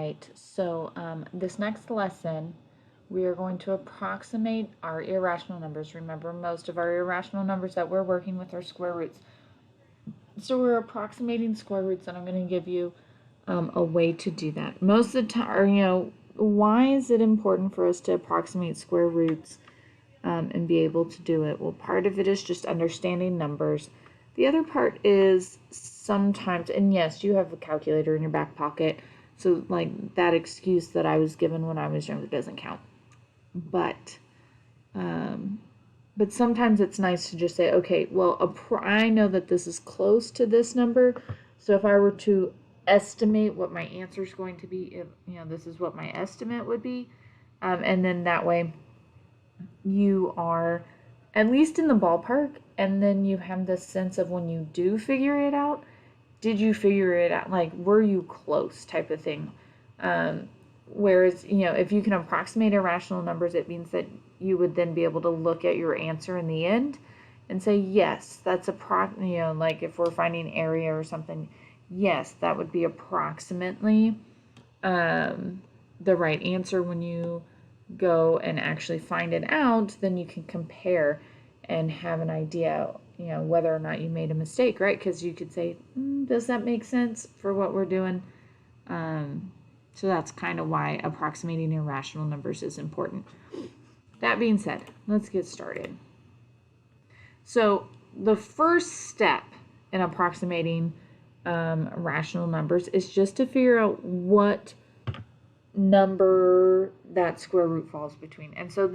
right, so this next lesson, we are going to approximate our irrational numbers. Remember, most of our irrational numbers that we're working with are square roots. So we're approximating square roots, and I'm going to give you a way to do that. Most of the time, why is it important for us to approximate square roots and be able to do it? Well, part of it is just understanding numbers. The other part is sometimes, and yes, you have a calculator in your back pocket, so like that excuse that I was given when I was younger doesn't count. But sometimes it's nice to just say, okay, well, I know that this is close to this number, so if I were to estimate what my answer is going to be, this is what my estimate would be, and then that way you are at least in the ballpark, and then you have this sense of when you do figure it out, did you figure it out? Like, were you close type of thing? Whereas, if you can approximate irrational numbers, it means that you would then be able to look at your answer in the end and say, yes, that's like if we're finding area or something, yes, that would be approximately the right answer. When you go and actually find it out, then you can compare and have an idea, whether or not you made a mistake, right? Because you could say, does that make sense for what we're doing? So that's kind of why approximating irrational numbers is important. That being said, let's get started. So the first step in approximating rational numbers is just to figure out what number that square root falls between. And so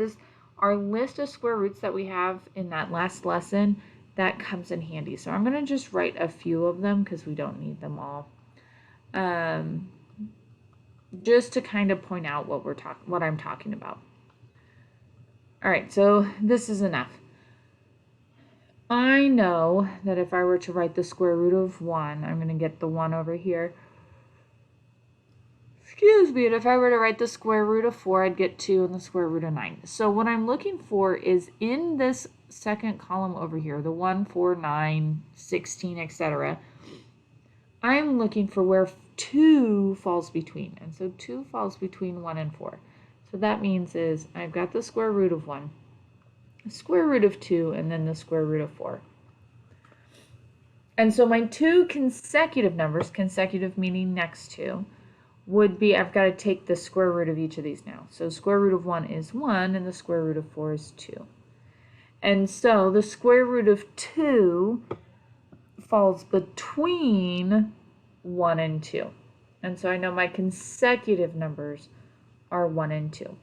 our list of square roots that we have in that last lesson, that comes in handy. So I'm going to just write a few of them because we don't need them all. Just to kind of point out what I'm talking about. All right, so this is enough. I know that if I were to write the square root of 1, I'm going to get the 1 over here. Excuse me, and if I were to write the square root of 4, I'd get 2 and the square root of 9. So what I'm looking for is in this second column over here, the 1, 4, 9, 16, etc. I'm looking for where 2 falls between. And so 2 falls between 1 and 4. So that means is I've got the square root of 1, the square root of 2, and then the square root of 4. And so my two consecutive numbers, consecutive meaning next to, would be, I've got to take the square root of each of these now. So square root of 1 is 1, and the square root of 4 is 2. And so the square root of 2 falls between 1 and 2. And so I know my consecutive numbers are 1 and 2.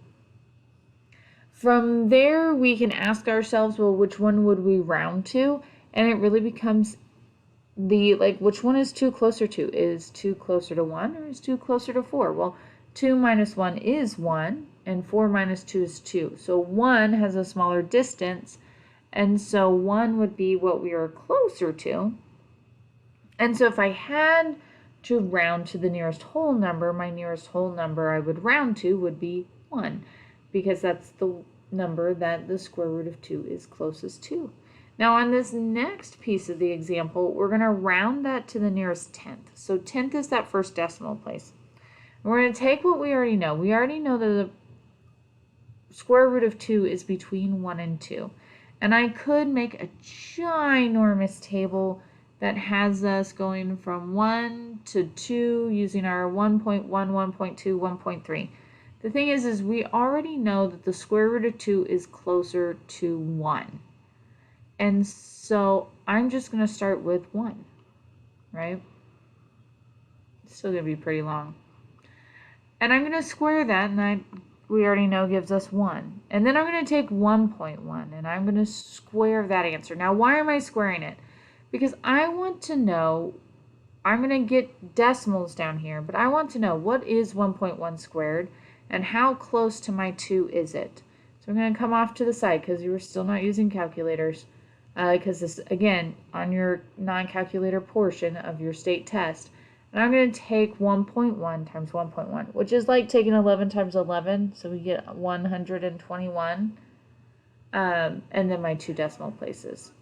From there, we can ask ourselves, well, which one would we round to? And it really becomes which one is 2 closer to? Is 2 closer to 1 or is 2 closer to 4? Well, 2 minus 1 is 1, and 4 minus 2 is 2. So 1 has a smaller distance, and so 1 would be what we are closer to. And so if I had to round to the nearest whole number, my nearest whole number I would round to would be 1, because that's the number that the square root of 2 is closest to. Now on this next piece of the example, we're going to round that to the nearest tenth. So tenth is that first decimal place. And we're going to take what we already know. We already know that the square root of 2 is between 1 and 2. And I could make a ginormous table that has us going from 1 to 2 using our 1.1, 1.2, 1.3. The thing is we already know that the square root of 2 is closer to 1. And so I'm just going to start with 1, right? It's still going to be pretty long. And I'm going to square that, and we already know gives us 1. And then I'm going to take 1.1, and I'm going to square that answer. Now, why am I squaring it? Because I want to know, I'm going to get decimals down here, but I want to know what is 1.1 squared, and how close to my 2 is it? So I'm going to come off to the side, because you were still not using calculators. Because this, again, on your non-calculator portion of your state test. And I'm going to take 1.1 times 1.1, which is like taking 11 times 11, so we get 121, and then my 2 decimal places.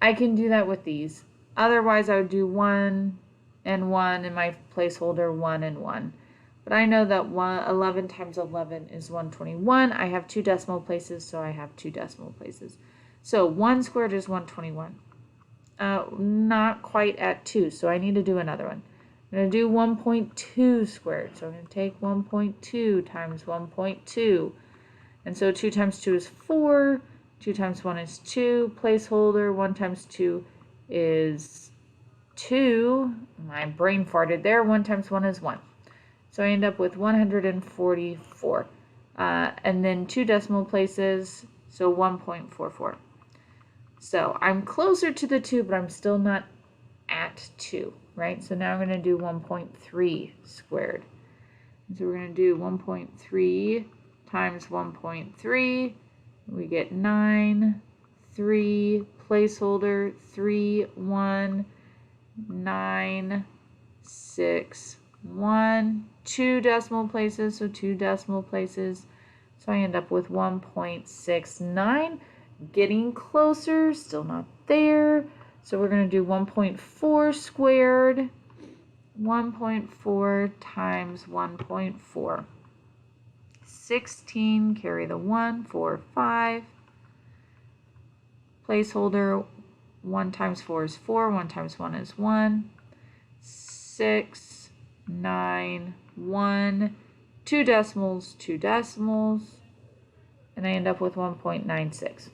I can do that with these. Otherwise, I would do 1 and 1, and my placeholder 1 and 1. but I know that 11 times 11 is 121. I have 2 decimal places, so I have 2 decimal places. So 1 squared is 121. Not quite at 2, so I need to do another one. I'm going to do 1.2 squared. So I'm going to take 1.2 times 1.2. And so 2 times 2 is 4. 2 times 1 is 2. Placeholder, 1 times 2 is 2. My brain farted there. 1 times 1 is 1. So I end up with 144. And then 2 decimal places, so 1.44. So I'm closer to the 2, but I'm still not at 2, right? So now I'm going to do 1.3 squared. So we're going to do 1.3 times 1.3. We get 9, 3, placeholder, 3, 1, 9, 6, 1, 2 decimal places, so 2 decimal places. So I end up with 1.69. Getting closer, still not there. So we're going to do 1.4 squared. 1.4 times 1.4. 16, carry the 1, 4, 5. Placeholder, 1 times 4 is 4, 1 times 1 is 1. 6, 9, 1. 2 decimals, 2 decimals. And I end up with 1.96.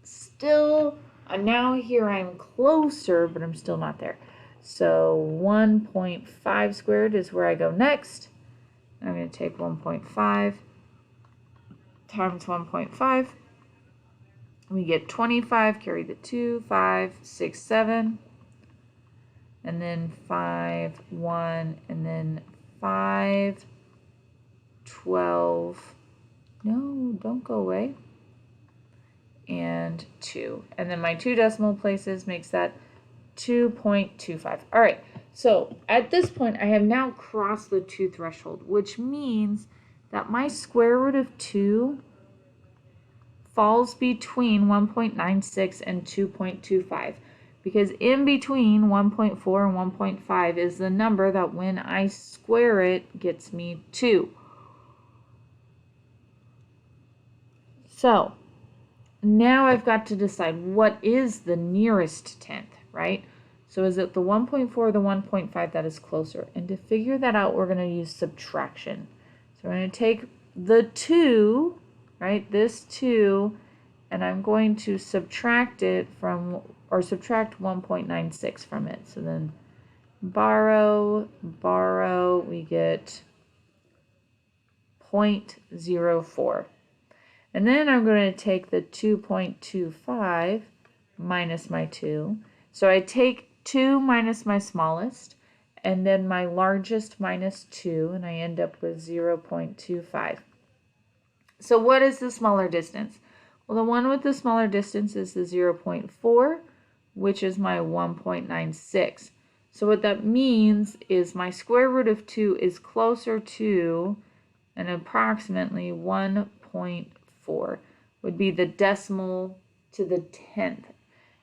Still, now here I'm closer, but I'm still not there. So 1.5 squared is where I go next. I'm going to take 1.5 times 1.5. We get 25, carry the 2, 5, 6, 7. And then 5, 1, and then 5, 12. No, don't go away. And 2. And then my 2 decimal places makes that 2.25. All right, so at this point, I have now crossed the 2 threshold, which means that my square root of 2 falls between 1.96 and 2.25, because in between 1.4 and 1.5 is the number that when I square it gets me 2. So now I've got to decide what is the nearest 10th, right? So is it the 1.4 or the 1.5 that is closer? And to figure that out, we're going to use subtraction. So I'm going to take the 2, right, this 2, and I'm going to subtract it from, or subtract 1.96 from it. So then borrow, we get 0.04. And then I'm going to take the 2.25 minus my 2. So I take 2 minus my smallest, and then my largest minus 2, and I end up with 0.25. So what is the smaller distance? Well, the one with the smaller distance is the 0.4, which is my 1.96. So what that means is my square root of 2 is closer to an approximately 1.4 would be the decimal to the 10th.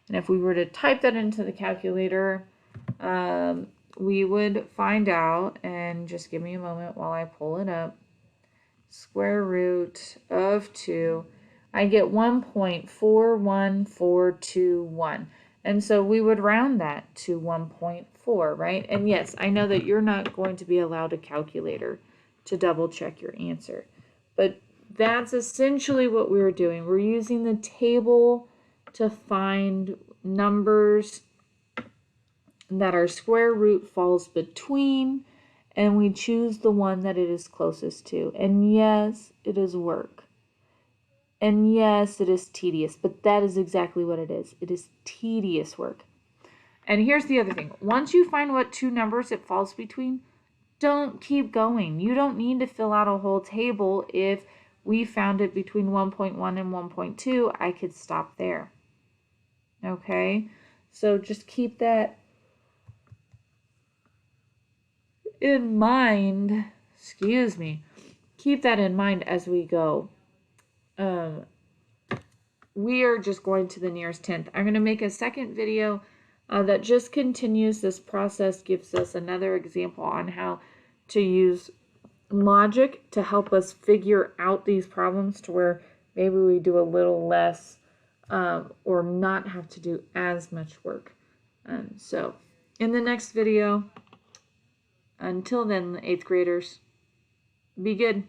And if we were to type that into the calculator, we would find out, and just give me a moment while I pull it up, square root of 2, I get 1.41421. And so we would round that to 1.4, right? And yes, I know that you're not going to be allowed a calculator to double check your answer, but that's essentially what we were doing. We're using the table to find numbers that our square root falls between, and we choose the one that it is closest to. And yes, it is work. And yes, it is tedious, but that is exactly what it is. It is tedious work. And here's the other thing. Once you find what 2 numbers it falls between, don't keep going. You don't need to fill out a whole table. If we found it between 1.1 and 1.2, I could stop there. Okay? So just keep that in mind. Excuse me. Keep that in mind as we go. We are just going to the nearest 10th. I'm going to make a second video that just continues this process, gives us another example on how to use logic to help us figure out these problems to where maybe we do a little less or not have to do as much work. So in the next video, until then, 8th graders, be good.